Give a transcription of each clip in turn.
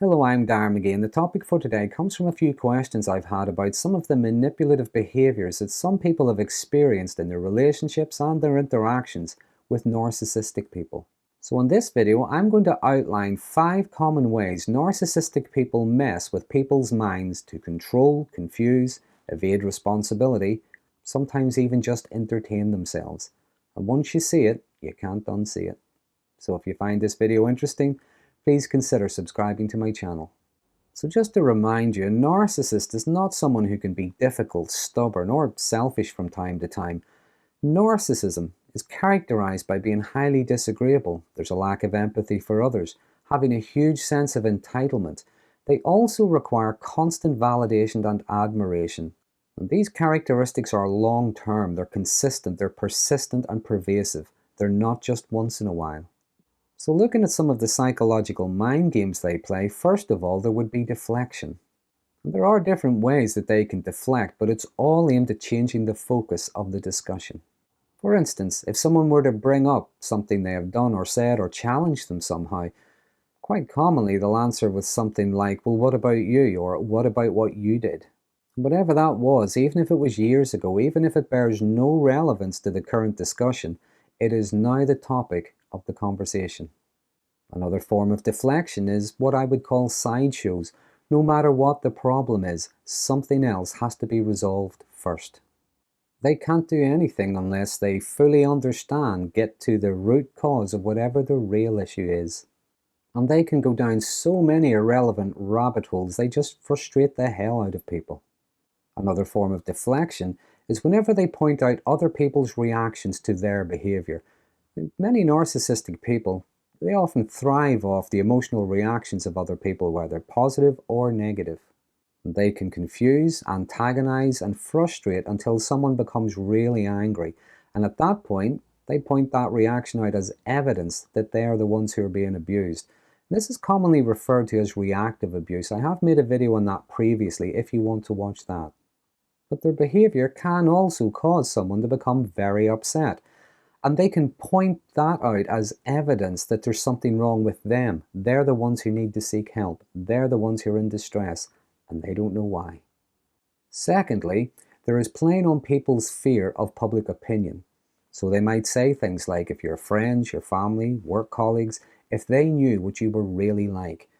Hello, I'm Darren Magee, and the topic for today comes from a few questions I've had about some of the manipulative behaviors that some people have experienced in their relationships and their interactions with narcissistic people. So in this video, I'm going to outline 5 common ways narcissistic people mess with people's minds to control, confuse, evade responsibility, sometimes even just entertain themselves. And once you see it, you can't unsee it. So if you find this video interesting, please consider subscribing to my channel. So just to remind you, a narcissist is not someone who can be difficult, stubborn, or selfish from time to time. Narcissism is characterized by being highly disagreeable. There's a lack of empathy for others, having a huge sense of entitlement. They also require constant validation and admiration. And these characteristics are long-term, they're consistent, they're persistent and pervasive. They're not just once in a while. So looking at some of the psychological mind games they play, first of all, there would be deflection. And there are different ways that they can deflect, but it's all aimed at changing the focus of the discussion. For instance, if someone were to bring up something they have done or said or challenge them somehow, quite commonly they'll answer with something like, well, what about you? Or what about what you did? Whatever that was, even if it was years ago, even if it bears no relevance to the current discussion, it is now the topic of the conversation. Another form of deflection is what I would call sideshows. No matter what the problem is, something else has to be resolved first. They can't do anything unless they fully understand, get to the root cause of whatever the real issue is. And they can go down so many irrelevant rabbit holes, they just frustrate the hell out of people. Another form of deflection is whenever they point out other people's reactions to their behavior. Many narcissistic people, they often thrive off the emotional reactions of other people, whether positive or negative. They can confuse, antagonize, and frustrate until someone becomes really angry. And at that point, they point that reaction out as evidence that they are the ones who are being abused. This is commonly referred to as reactive abuse. I have made a video on that previously if you want to watch that. But their behavior can also cause someone to become very upset. And they can point that out as evidence that there's something wrong with them. They're the ones who need to seek help. They're the ones who are in distress, and they don't know why. Secondly, there is playing on people's fear of public opinion. So they might say things like, if your friends, your family, work colleagues, if they knew what you were really like.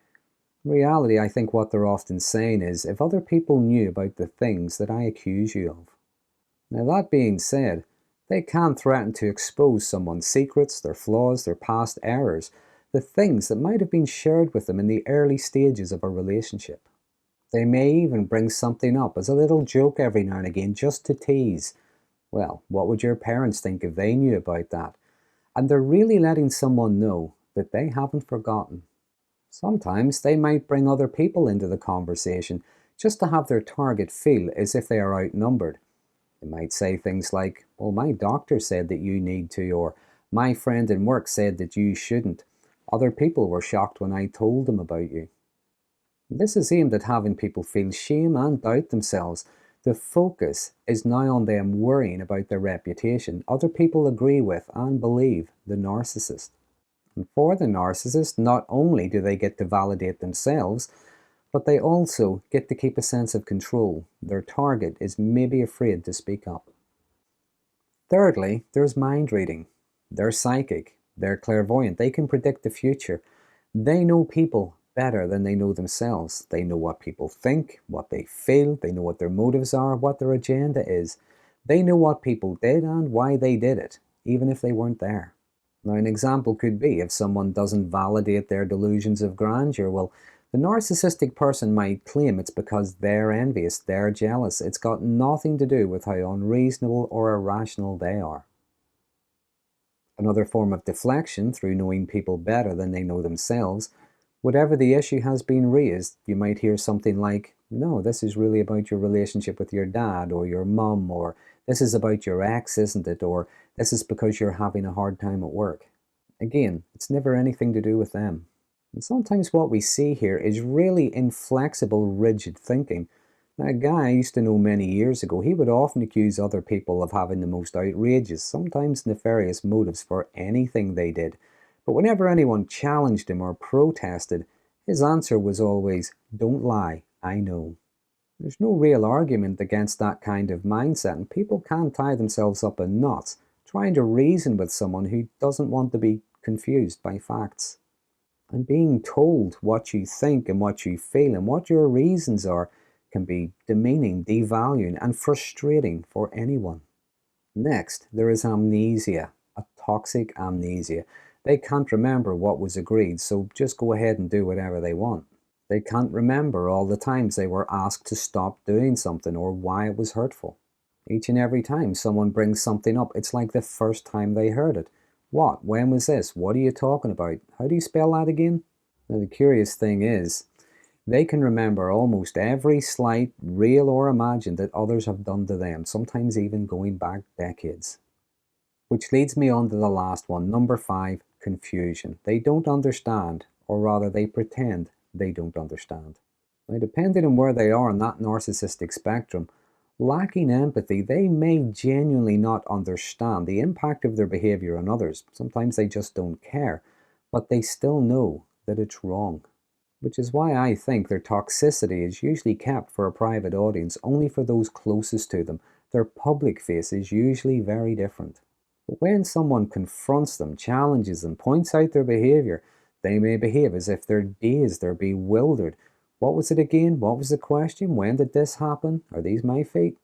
In reality, I think what they're often saying is, if other people knew about the things that I accuse you of. Now that being said, they can threaten to expose someone's secrets, their flaws, their past errors, the things that might have been shared with them in the early stages of a relationship. They may even bring something up as a little joke every now and again just to tease. Well, what would your parents think if they knew about that? And they're really letting someone know that they haven't forgotten. Sometimes they might bring other people into the conversation just to have their target feel as if they are outnumbered. They might say things like, well, my doctor said that you need to, or my friend in work said that you shouldn't. Other people were shocked when I told them about you. This is aimed at having people feel shame and doubt themselves. The focus is now on them worrying about their reputation. Other people agree with and believe the narcissist. And for the narcissist, not only do they get to validate themselves, but they also get to keep a sense of control. Their target is maybe afraid to speak up. Thirdly, there's mind reading. They're psychic. They're clairvoyant. They can predict the future. They know people better than they know themselves. They know what people think, what they feel. They know what their motives are, what their agenda is. They know what people did and why they did it, even if they weren't there. Now, an example could be if someone doesn't validate their delusions of grandeur, well, the narcissistic person might claim it's because they're envious, they're jealous. It's got nothing to do with how unreasonable or irrational they are. Another form of deflection, through knowing people better than they know themselves, whatever the issue has been raised, you might hear something like, no, this is really about your relationship with your dad or your mum, or this is about your ex, isn't it? Or this is because you're having a hard time at work. Again, it's never anything to do with them. And sometimes what we see here is really inflexible, rigid thinking. Now, a guy I used to know many years ago, he would often accuse other people of having the most outrageous, sometimes nefarious motives for anything they did. But whenever anyone challenged him or protested, His answer was always, "Don't lie, I know." There's no real argument against that kind of mindset, and people can tie themselves up in knots trying to reason with someone who doesn't want to be confused by facts. And being told what you think and what you feel and what your reasons are can be demeaning, devaluing, and frustrating for anyone. Next, there is amnesia, a toxic amnesia. They can't remember what was agreed, so just go ahead and do whatever they want. They can't remember all the times they were asked to stop doing something or why it was hurtful. Each and every time someone brings something up, it's like the first time they heard it. What? When was this? What are you talking about? How do you spell that again? Now, the curious thing is, they can remember almost every slight, real or imagined, that others have done to them, sometimes even going back decades. Which leads me on to the last one, number 5, confusion. They don't understand, or rather they pretend they don't understand. Now, depending on where they are on that narcissistic spectrum, lacking empathy, they may genuinely not understand the impact of their behavior on others. Sometimes they just don't care, but they still know that it's wrong. Which is why I think their toxicity is usually kept for a private audience, only for those closest to them. Their public face is usually very different. But when someone confronts them, challenges them, points out their behavior, they may behave as if they're dazed, they're bewildered. What was it again? What was the question? When did this happen? Are these my feet?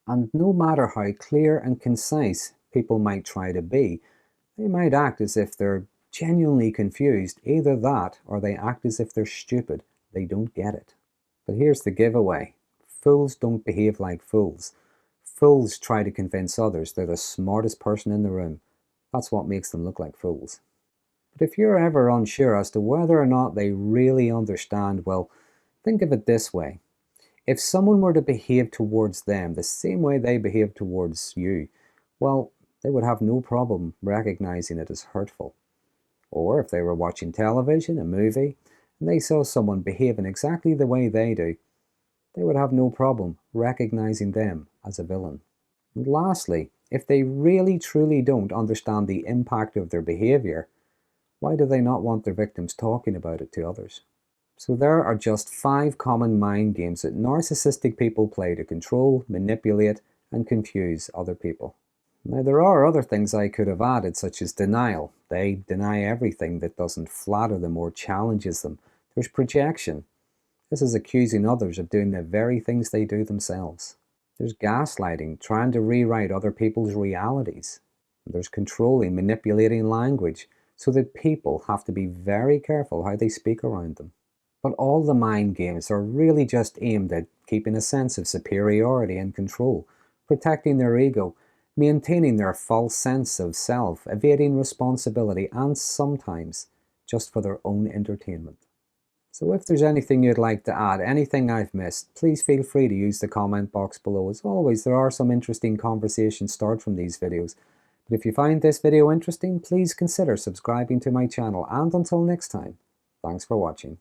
And no matter how clear and concise people might try to be, they might act as if they're genuinely confused. Either that, or they act as if they're stupid. They don't get it. But here's the giveaway. Fools don't behave like fools. Fools try to convince others they're the smartest person in the room. That's what makes them look like fools. But if you're ever unsure as to whether or not they really understand, well, think of it this way. If someone were to behave towards them the same way they behave towards you, well, they would have no problem recognizing it as hurtful. Or if they were watching television, a movie, and they saw someone behaving exactly the way they do, they would have no problem recognizing them as a villain. And lastly, if they really truly don't understand the impact of their behavior, why do they not want their victims talking about it to others? So there are just 5 common mind games that narcissistic people play to control, manipulate, and confuse other people. Now, there are other things I could have added, such as denial. They deny everything that doesn't flatter them or challenges them. There's projection. This is accusing others of doing the very things they do themselves. There's gaslighting, trying to rewrite other people's realities. There's controlling, manipulating language, so that people have to be very careful how they speak around them. But all the mind games are really just aimed at keeping a sense of superiority and control, protecting their ego, maintaining their false sense of self, evading responsibility, and sometimes just for their own entertainment. So if there's anything you'd like to add, anything I've missed, please feel free to use the comment box below. As always, there are some interesting conversations start from these videos. But if you find this video interesting, please consider subscribing to my channel. And until next time, thanks for watching.